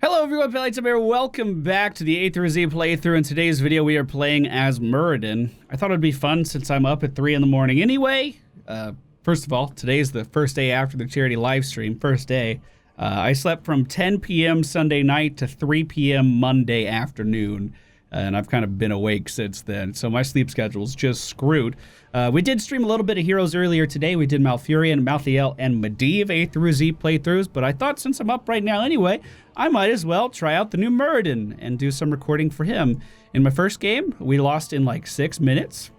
Hello everyone, MFPallytime here. Welcome back to the A through Z playthrough. In today's video, we are playing as Muradin. I thought it'd be fun since I'm up at 3 in the morning anyway. First of all, today is the first day after the charity live stream, first day. I slept from 10 p.m. Sunday night to 3 p.m. Monday afternoon, and I've kind of been awake since then, so my sleep schedule's just screwed. We did stream a little bit of Heroes earlier today. We did Malfurion, Malthael, and Medivh A through Z playthroughs, but I thought since I'm up right now anyway, I might as well try out the new Muradin and do some recording for him. In my first game, we lost in like 6 minutes.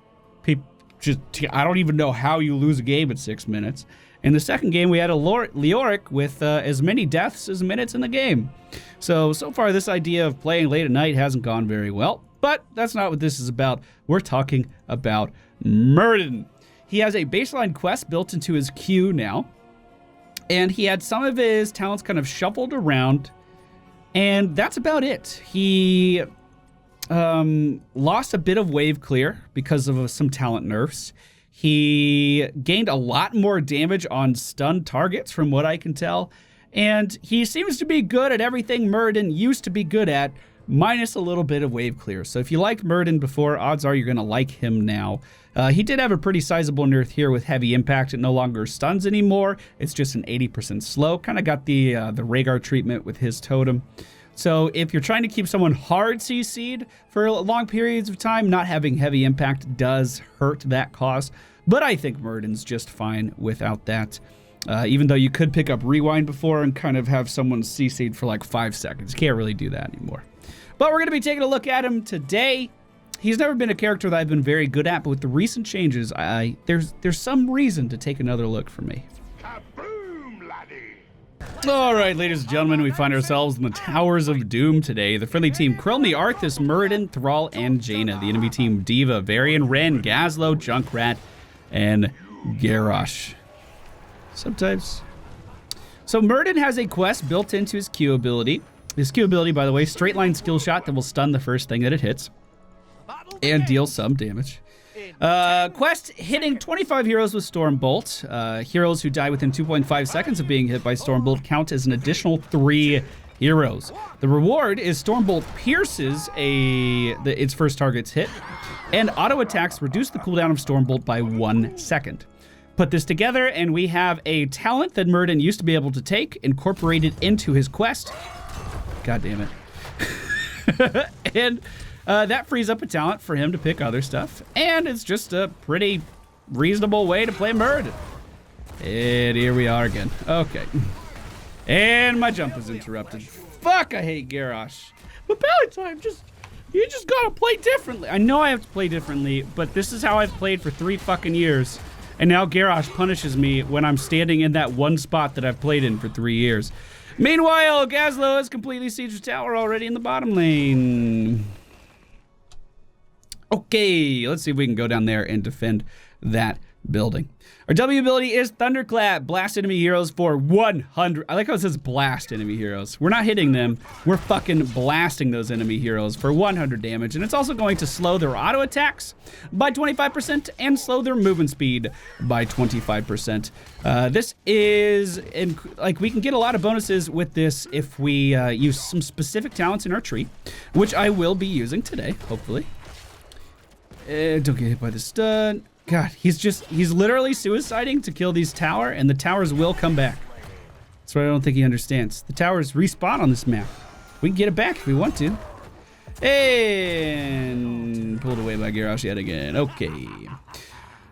I don't even know how you lose a game in 6 minutes. In the second game, we had a Leoric with as many deaths as minutes in the game. So far this idea of playing late at night hasn't gone very well, but that's not what this is about. We're talking about Muradin. He has a baseline quest built into his queue now, and he had some of his talents kind of shuffled around, and that's about it. He lost a bit of wave clear because of some talent nerfs. He gained a lot more damage on stunned targets from what I can tell, and he seems to be good at everything Muradin used to be good at, minus a little bit of wave clear. So if you liked Muradin before, odds are you're going to like him now. He did have a pretty sizable nerf here with heavy impact. It no longer stuns anymore. It's just an 80% slow. Kind of got the Rhaegar treatment with his totem. So if you're trying to keep someone hard CC'd for long periods of time, not having heavy impact does hurt that cause. But I think Muradin's just fine without that. Even though you could pick up Rewind before and kind of have someone CC'd for like 5 seconds. You can't really do that anymore. But we're going to be taking a look at him today. He's never been a character that I've been very good at, but with the recent changes, there's some reason to take another look for me. Kaboom, laddie! All right, ladies and gentlemen, we find ourselves in the Towers of Doom today. The friendly team: Krilmi, Arthas, Muradin, Thrall, and Jaina. The enemy team: D.Va, Varian, Ren, Gazlowe, Junkrat, and Garrosh. Sometimes. So Muradin has a quest built into his Q ability. His Q ability, by the way, straight line skill shot that will stun the first thing that it hits and deal some damage. Quest: hitting 25 heroes with Stormbolt. Heroes who die within 2.5 seconds of being hit by Stormbolt count as an additional 3 heroes. The reward is Stormbolt pierces its first target's hit, and auto attacks reduce the cooldown of Stormbolt by 1 second. Put this together, and we have a talent that Muradin used to be able to take, incorporated into his quest. God damn it. And that frees up a talent for him to pick other stuff, and it's just a pretty reasonable way to play Muradin. And here we are again. Okay. And my jump is interrupted. Fuck, I hate Garrosh. But MFPallytime, you just gotta play differently. I know I have to play differently, but this is how I've played for 3 fucking years. And now Garrosh punishes me when I'm standing in that one spot that I've played in for 3 years. Meanwhile, Gazlowe has completely sieged the tower already in the bottom lane. Okay, let's see if we can go down there and defend that building. Our W ability is Thunderclap. Blast enemy heroes for 100. I like how it says blast enemy heroes. We're not hitting them. We're fucking blasting those enemy heroes for 100 damage. And it's also going to slow their auto attacks by 25% and slow their movement speed by 25%. This is, we can get a lot of bonuses with this if we use some specific talents in our tree, which I will be using today, hopefully. Don't get hit by the stun. God, he's literally suiciding to kill these tower, and the towers will come back. That's what I don't think he understands. The towers respawn on this map. We can get it back if we want to. And pulled away by Garrosh yet again. Okay.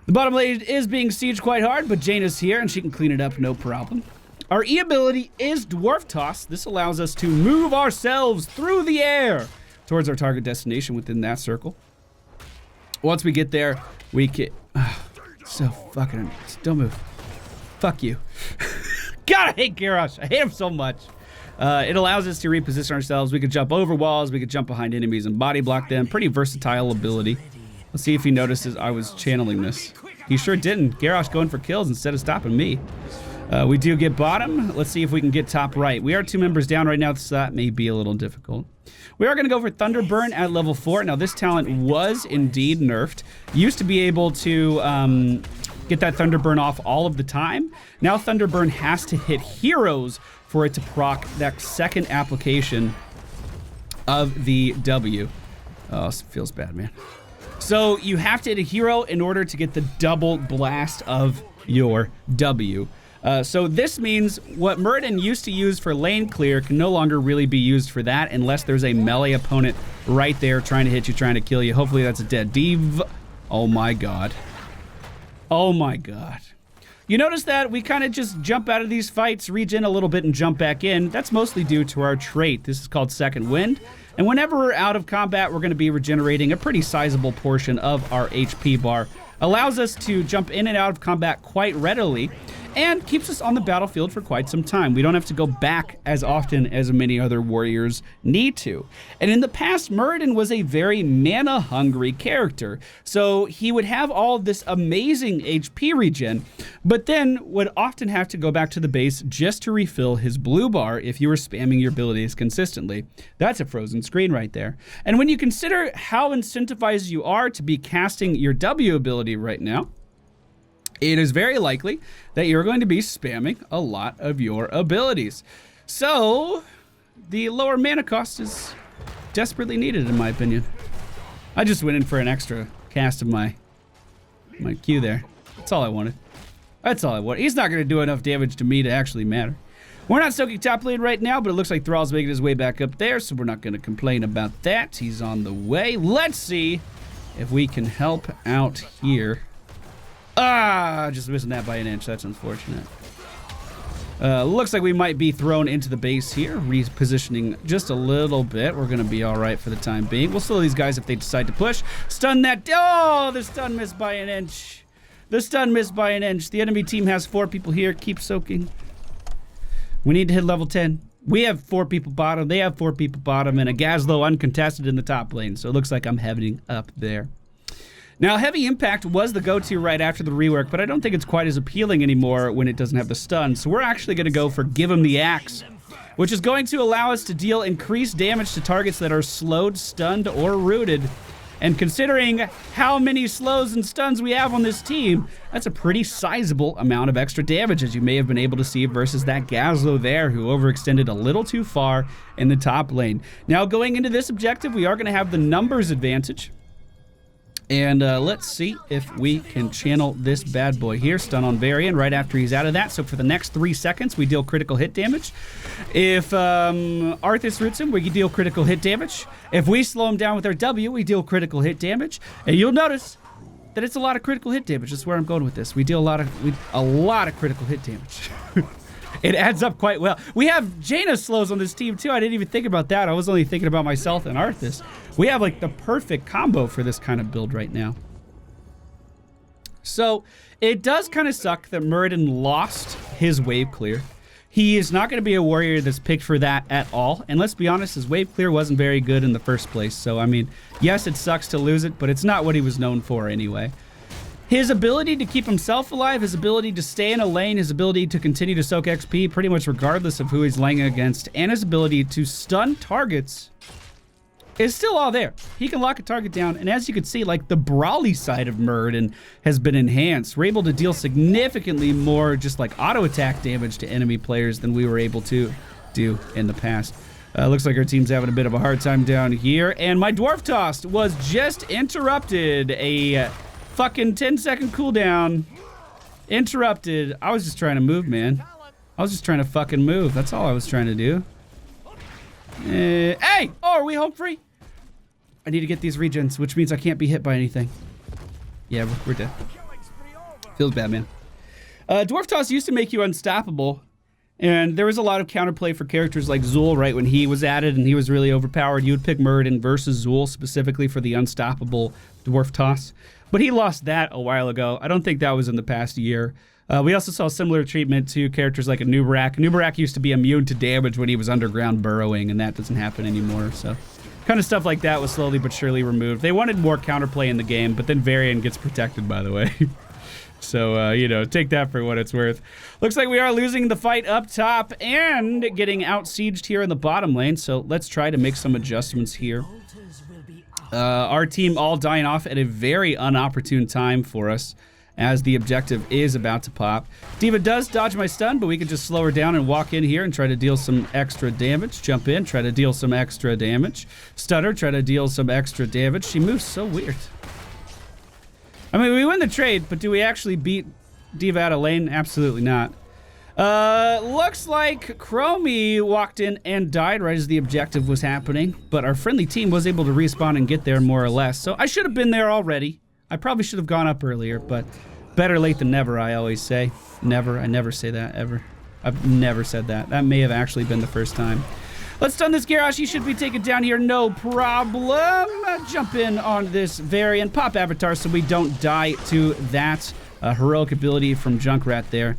The bottom lane is being sieged quite hard, but Jaina's here, and she can clean it up no problem. Our E ability is Dwarf Toss. This allows us to move ourselves through the air towards our target destination within that circle. Once we get there, we can... so fucking... Don't move. Fuck you. God, I hate Garrosh. I hate him so much. It allows us to reposition ourselves. We could jump over walls. We could jump behind enemies and body block them. Pretty versatile ability. Let's see if he notices I was channeling this. He sure didn't. Garrosh going for kills instead of stopping me. We do get bottom. Let's see if we can get top right. We are 2 members down right now, so that may be a little difficult. We are going to go for Thunderburn at level 4. Now, this talent was indeed nerfed. Used to be able to get that Thunderburn off all of the time. Now Thunderburn has to hit heroes for it to proc that second application of the W. Oh, it feels bad, man. So you have to hit a hero in order to get the double blast of your W. So this means what Muradin used to use for lane clear can no longer really be used for that unless there's a melee opponent right there trying to hit you, trying to kill you. Hopefully that's a dead div. Oh my god. Oh my god. You notice that we kind of just jump out of these fights, regen a little bit, and jump back in. That's mostly due to our trait. This is called Second Wind. And whenever we're out of combat, we're going to be regenerating a pretty sizable portion of our HP bar. Allows us to jump in and out of combat quite readily, and keeps us on the battlefield for quite some time. We don't have to go back as often as many other warriors need to. And in the past, Muradin was a very mana-hungry character. So he would have all of this amazing HP regen, but then would often have to go back to the base just to refill his blue bar if you were spamming your abilities consistently. That's a frozen screen right there. And when you consider how incentivized you are to be casting your W ability right now, it is very likely that you're going to be spamming a lot of your abilities. So the lower mana cost is desperately needed, in my opinion. I just went in for an extra cast of my Q there. That's all I wanted. That's all I wanted. He's not going to do enough damage to me to actually matter. We're not soaking top lane right now, but it looks like Thrall's making his way back up there, so we're not going to complain about that. He's on the way. Let's see if we can help out here. Ah, just missing that by an inch. That's unfortunate. Looks like we might be thrown into the base here, repositioning just a little bit. We're going to be all right for the time being. We'll slow these guys if they decide to push. Stun that. Oh, the stun missed by an inch. The stun missed by an inch. The enemy team has 4 people here. Keep soaking. We need to hit level 10. We have 4 people bottom. They have 4 people bottom, and a Gazlo uncontested in the top lane. So it looks like I'm heading up there. Now, Heavy Impact was the go-to right after the rework, but I don't think it's quite as appealing anymore when it doesn't have the stun. So we're actually going to go for Give 'em the Axe, which is going to allow us to deal increased damage to targets that are slowed, stunned, or rooted. And considering how many slows and stuns we have on this team, that's a pretty sizable amount of extra damage, as you may have been able to see versus that Gazlo there, who overextended a little too far in the top lane. Now, going into this objective, we are going to have the numbers advantage. And let's see if we can channel this bad boy here. Stun on Varian right after he's out of that. So for the next 3 seconds, we deal critical hit damage. If Arthas roots him, we deal critical hit damage. If we slow him down with our W, we deal critical hit damage. And you'll notice that it's a lot of critical hit damage. That's where I'm going with this. We deal a lot of critical hit damage. It adds up quite well. We have Jaina slows on this team too. I didn't even think about that. I was only thinking about myself and Arthas. We have like the perfect combo for this kind of build right now. So it does kind of suck that Muradin lost his wave clear. He is not going to be a warrior that's picked for that at all. And let's be honest, his wave clear wasn't very good in the first place. So I mean, yes, it sucks to lose it, but it's not what he was known for anyway. His ability to keep himself alive, his ability to stay in a lane, his ability to continue to soak XP pretty much regardless of who he's laying against, and his ability to stun targets is still all there. He can lock a target down, and as you can see, like the brawly side of Muradin has been enhanced. We're able to deal significantly more just like auto attack damage to enemy players than we were able to do in the past. Looks like our team's having a bit of a hard time down here, and my dwarf toss was just interrupted. A fucking 10-second cooldown. Interrupted. I was just trying to move, man. I was just trying to fucking move. That's all I was trying to do. Hey! Oh, are we home free? I need to get these regens, which means I can't be hit by anything. Yeah, we're dead. Feels bad, man. Dwarf Toss used to make you unstoppable, and there was a lot of counterplay for characters like Zul, right? When he was added and he was really overpowered, you would pick Muradin versus Zul specifically for the unstoppable Dwarf Toss. But he lost that a while ago. I don't think that was in the past year. We also saw similar treatment to characters like a Nubarak. Nubarak used to be immune to damage when he was underground burrowing, and that doesn't happen anymore. So kind of stuff like that was slowly but surely removed. They wanted more counterplay in the game, but then Varian gets protected, by the way. So, you know, take that for what it's worth. Looks like we are losing the fight up top and getting out-sieged here in the bottom lane. So let's try to make some adjustments here. Our team all dying off at a very unopportune time for us. as the objective is about to pop. D.Va does dodge my stun, but we can just slow her down and walk in here and try to deal some extra damage. Jump in, try to deal some extra damage. Stutter, try to deal some extra damage. She moves so weird. I mean, we win the trade, but do we actually beat D.Va out of lane? Absolutely not. Looks like Chromie walked in and died right as the objective was happening, but our friendly team was able to respawn and get there more or less. So I should have been there already. I probably should have gone up earlier, but better late than never, I always say. Never. I never say that, ever. I've never said that. That may have actually been the first time. Let's stun this Garrosh. He should be taken down here, no problem. Jump in on this variant. Pop Avatar so we don't die to that heroic ability from Junkrat there.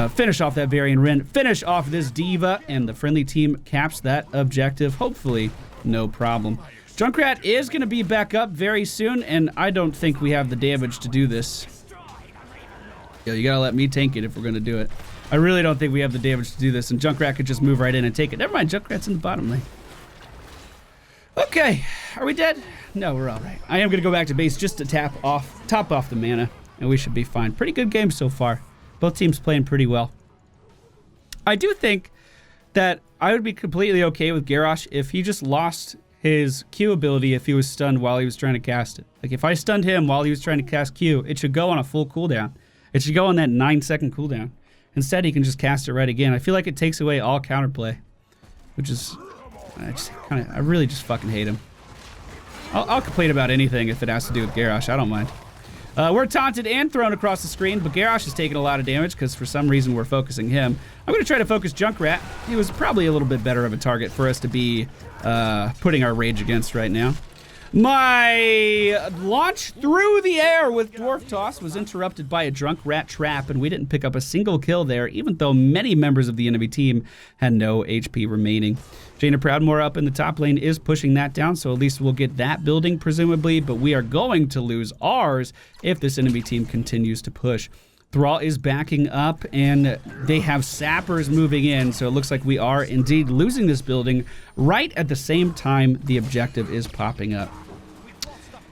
Finish off that variant Rin. Finish off this D.Va, and the friendly team caps that objective. Hopefully, no problem. Junkrat is going to be back up very soon, and I don't think we have the damage to do this. Yo, you got to let me tank it if we're going to do it. I really don't think we have the damage to do this, and Junkrat could just move right in and take it. Never mind, Junkrat's in the bottom lane. Okay, are we dead? No, we're all right. I am going to go back to base just to top off the mana, and we should be fine. Pretty good game so far. Both teams playing pretty well. I do think that I would be completely okay with Garrosh if he just lost his Q ability if he was stunned while he was trying to cast it. Like, if I stunned him while he was trying to cast Q, it should go on a full cooldown. It should go on that 9-second cooldown. Instead, he can just cast it right again. I feel like it takes away all counterplay, which is... I really just fucking hate him. I'll complain about anything if it has to do with Garrosh. I don't mind. We're taunted and thrown across the screen, but Garrosh is taking a lot of damage because for some reason we're focusing him. I'm going to try to focus Junkrat. He was probably a little bit better of a target for us to be putting our rage against right now. My launch through the air with Dwarf Toss was interrupted by a Junkrat trap, and we didn't pick up a single kill there, even though many members of the enemy team had no HP remaining. Jaina Proudmoore up in the top lane is pushing that down, so at least we'll get that building, presumably, but we are going to lose ours if this enemy team continues to push. Thrall is backing up, and they have sappers moving in, so it looks like we are indeed losing this building right at the same time the objective is popping up.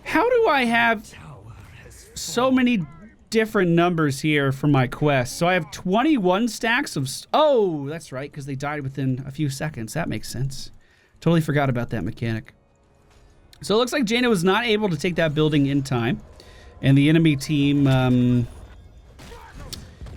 How do I have so many different numbers here for my quest? So I have 21 stacks of... Oh, that's right, because they died within a few seconds. That makes sense. Totally forgot about that mechanic. So it looks like Jaina was not able to take that building in time, and the enemy team...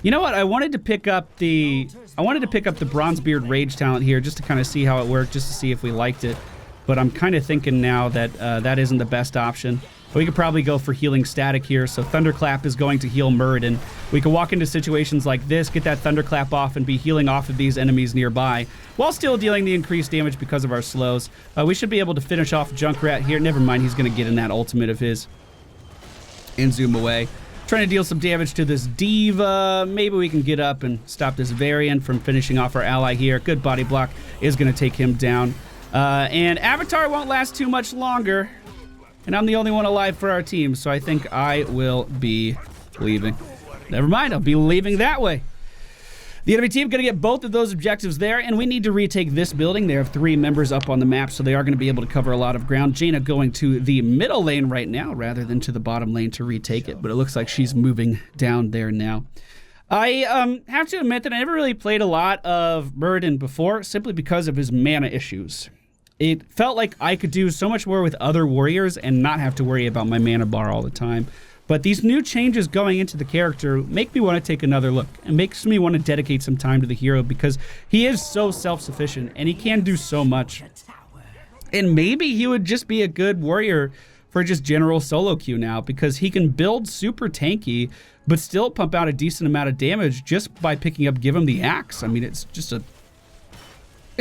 You know what? I wanted to pick up the Bronzebeard Rage talent here just to kind of see how it worked, just to see if we liked it. But I'm kind of thinking now that that isn't the best option. But we could probably go for healing static here. So Thunderclap is going to heal Muradin. We could walk into situations like this, get that Thunderclap off, and be healing off of these enemies nearby, while still dealing the increased damage because of our slows. We should be able to finish off Junkrat here. Never mind, he's going to get in that ultimate of his and zoom away. Trying to deal some damage to this D.Va. Maybe we can get up and stop this variant from finishing off our ally here. Good body block is going to take him down. And Avatar won't last too much longer. And I'm the only one alive for our team, so I think I will be leaving. Never mind, I'll be leaving that way. The enemy team going to get both of those objectives there, and we need to retake this building. They have 3 members up on the map, so they are going to be able to cover a lot of ground. Jaina going to the middle lane right now rather than to the bottom lane to retake it, but it looks like she's moving down there now. I have to admit that I never really played a lot of Muradin before, simply because of his mana issues. It felt like I could do so much more with other warriors and not have to worry about my mana bar all the time. But these new changes going into the character make me want to take another look. It makes me want to dedicate some time to the hero because he is so self-sufficient and he can do so much. And maybe he would just be a good warrior for just general solo queue now because he can build super tanky but still pump out a decent amount of damage just by picking up Give Him the Axe. I mean, it's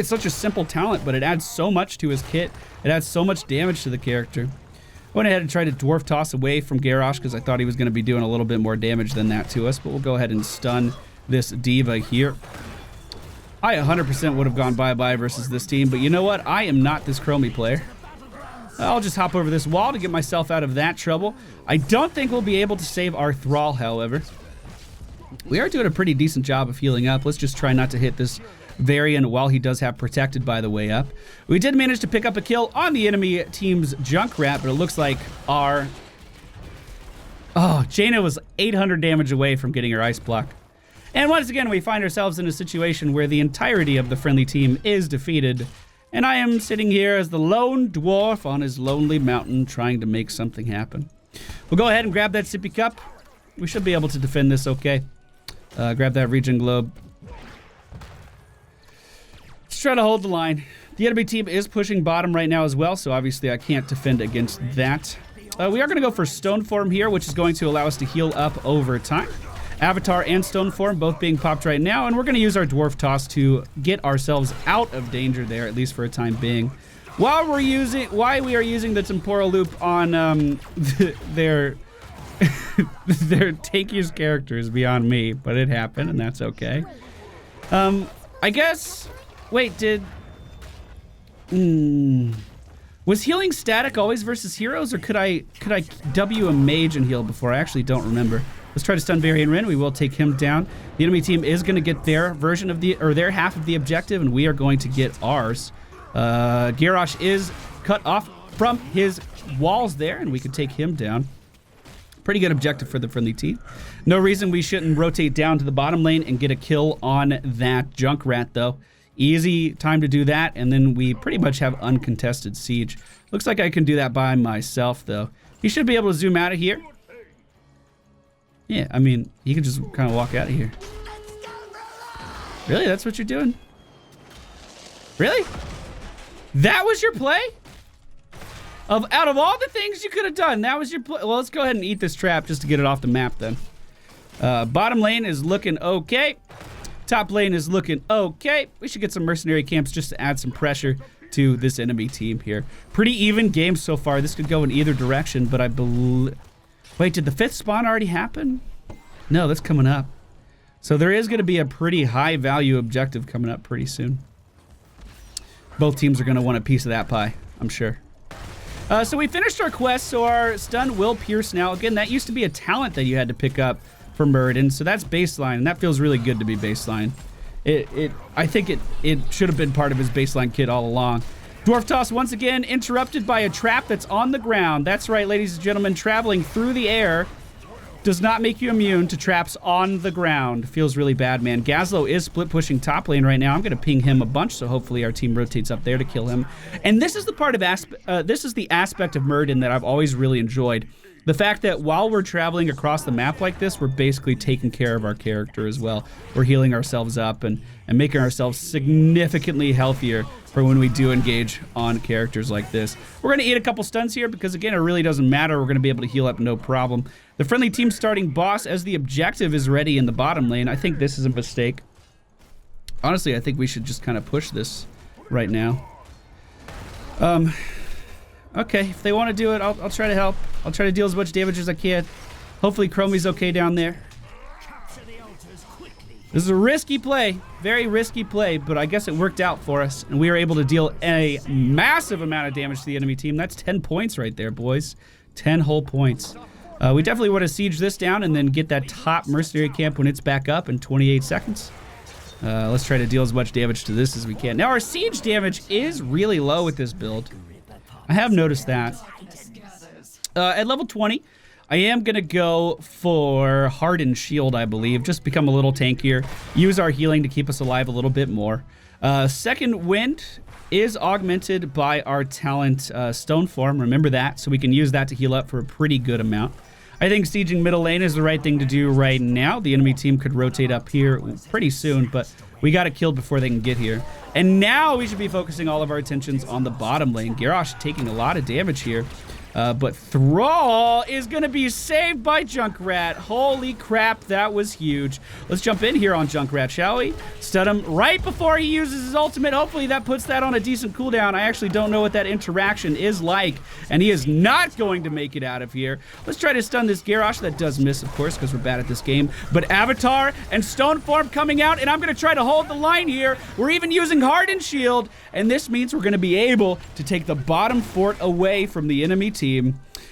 such a simple talent, but it adds so much to his kit. It adds so much damage to the character. I went ahead and tried to Dwarf Toss away from Garrosh because I thought he was going to be doing a little bit more damage than that to us, but we'll go ahead and stun this D.Va here. I 100% would have gone bye-bye versus this team, but you know what? I am not this Chromie player. I'll just hop over this wall to get myself out of that trouble. I don't think we'll be able to save our Thrall, however. We are doing a pretty decent job of healing up. Let's just try not to hit this variant while he does have protected by the way up. We did manage to pick up a kill on the enemy team's Junkrat, but it looks like our Oh, Jaina was 800 damage away from getting her ice block. And once again, we find ourselves in a situation where the entirety of the friendly team is defeated. And I am sitting here as the lone dwarf on his lonely mountain trying to make something happen. We'll go ahead and grab that sippy cup. We should be able to defend this okay. Grab that regen globe. Let's try to hold the line. The enemy team is pushing bottom right now as well, so obviously I can't defend against that. We are going to go for stone form here, which is going to allow us to heal up over time. Avatar and stone form both being popped right now, and we're going to use our dwarf toss to get ourselves out of danger there, at least for a time being. While we are using the temporal loop on their tankiest characters beyond me, but it happened, and that's okay. I guess. Wait, was healing static always versus heroes, or could I W a mage and heal before? I actually don't remember. Let's try to stun Varian Rin. We will take him down. The enemy team is going to get their version of their half of the objective, and we are going to get ours. Garrosh is cut off from his walls there, and we could take him down. Pretty good objective for the friendly team. No reason we shouldn't rotate down to the bottom lane and get a kill on that Junkrat, though. Easy time to do that, and then we pretty much have uncontested siege. Looks like I can do that by myself, though. He should be able to zoom out of here. Yeah, I mean, you can just kind of walk out of here. Really? That's what you're doing? Really? That was your play? Out of all the things you could have done, that was your play? Well, let's go ahead and eat this trap just to get it off the map, then. Bottom lane is looking okay. Top lane is looking okay. We should get some mercenary camps just to add some pressure to this enemy team here. Pretty even game so far. This could go in either direction, but I believe... Wait, did the 5th spawn already happen? No, that's coming up. So there is going to be a pretty high value objective coming up pretty soon. Both teams are going to want a piece of that pie, I'm sure. So we finished our quest, so our stun will pierce now. Again, that used to be a talent that you had to pick up for Muradin, so that's baseline, and that feels really good to be baseline. I think it should have been part of his baseline kit all along. Dwarf toss once again interrupted by a trap that's on the ground. That's right, ladies and gentlemen, traveling through the air does not make you immune to traps on the ground. Feels really bad, man. Gazlo is split pushing top lane right now. I'm going to ping him a bunch, so hopefully our team rotates up there to kill him. And this is the part of this is the aspect of Muradin that I've always really enjoyed. The fact that while we're traveling across the map like this, we're basically taking care of our character as well. We're healing ourselves up and making ourselves significantly healthier for when we do engage on characters like this. We're going to eat a couple stuns here because, again, it really doesn't matter. We're going to be able to heal up no problem. The friendly team starting boss as the objective is ready in the bottom lane. I think this is a mistake. Honestly, I think we should just kind of push this right now. Okay, if they want to do it, I'll try to help. I'll try to deal as much damage as I can. Hopefully Chromie's okay down there. This is a risky play, very risky play, but I guess it worked out for us, and we were able to deal a massive amount of damage to the enemy team. That's 10 points right there, boys. 10 whole points. We definitely want to siege this down and then get that top mercenary camp when it's back up in 28 seconds. Let's try to deal as much damage to this as we can. Now, our siege damage is really low with this build. I have noticed that. At level 20, I am going to go for Hardened Shield, I believe. Just become a little tankier. Use our healing to keep us alive a little bit more. Second Wind is augmented by our talent Stone Form. Remember that, so we can use that to heal up for a pretty good amount. I think sieging middle lane is the right thing to do right now. The enemy team could rotate up here pretty soon, but we got it killed before they can get here. And now we should be focusing all of our attentions on the bottom lane. Garrosh taking a lot of damage here. But Thrall is going to be saved by Junkrat. Holy crap, that was huge. Let's jump in here on Junkrat, shall we? Stun him right before he uses his ultimate. Hopefully that puts that on a decent cooldown. I actually don't know what that interaction is like, and he is not going to make it out of here. Let's try to stun this Garrosh. That does miss, of course, because we're bad at this game. But Avatar and Stone Form coming out, and I'm going to try to hold the line here. We're even using Hardened Shield, and this means we're going to be able to take the bottom fort away from the enemy team.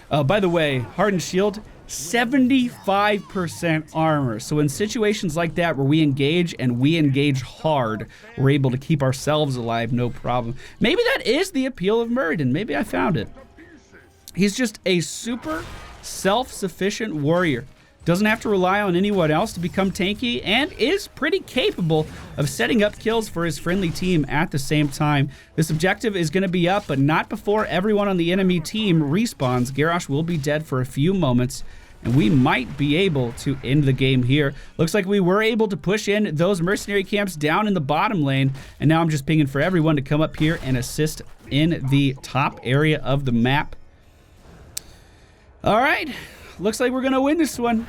By the way, Hardened Shield, 75% armor. So in situations like that where we engage and we engage hard, we're able to keep ourselves alive, no problem. Maybe that is the appeal of Muradin. Maybe I found it. He's just a super self-sufficient warrior. Doesn't have to rely on anyone else to become tanky, and is pretty capable of setting up kills for his friendly team at the same time. This objective is going to be up, but not before everyone on the enemy team respawns. Garrosh will be dead for a few moments, and we might be able to end the game here. Looks like we were able to push in those mercenary camps down in the bottom lane, and now I'm just pinging for everyone to come up here and assist in the top area of the map. All right. Looks like we're going to win this one.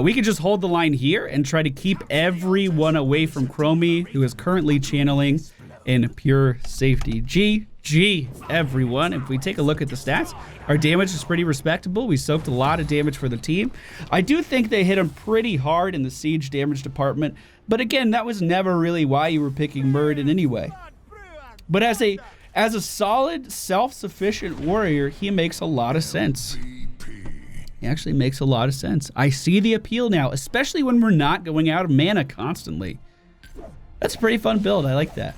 We can just hold the line here and try to keep everyone away from Chromie, who is currently channeling in pure safety. GG, everyone. If we take a look at the stats, our damage is pretty respectable. We soaked a lot of damage for the team. I do think they hit him pretty hard in the siege damage department, but again, that was never really why you were picking Muradin anyway. But as a solid, self-sufficient warrior, he makes a lot of sense. He actually makes a lot of sense. I see the appeal now, especially when we're not going out of mana constantly. That's a pretty fun build. I like that.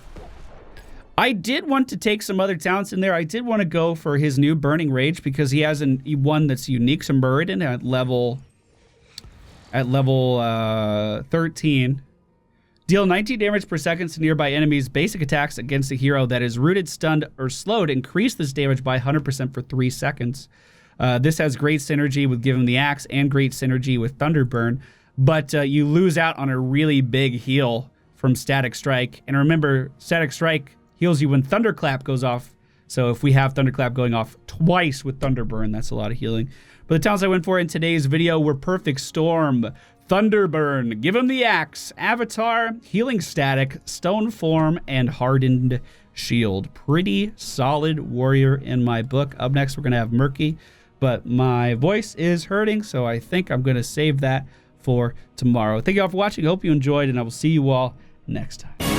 I did want to take some other talents in there. I did want to go for his new Burning Rage because he has one that's unique to Muradin at level 13. Deal 19 damage per second to nearby enemies. Basic attacks against a hero that is rooted, stunned, or slowed increase this damage by 100% for 3 seconds. This has great synergy with Give Him the Axe and great synergy with Thunderburn, but you lose out on a really big heal from Static Strike. And remember, Static Strike heals you when Thunderclap goes off. So if we have Thunderclap going off twice with Thunderburn, that's a lot of healing. But the talents I went for in today's video were Perfect Storm, Thunderburn, Give Him the Axe, Avatar, Healing Static, Stone Form, and Hardened Shield. Pretty solid warrior in my book. Up next, we're going to have Murky, but my voice is hurting, so I think I'm going to save that for tomorrow. Thank you all for watching. I hope you enjoyed, and I will see you all next time.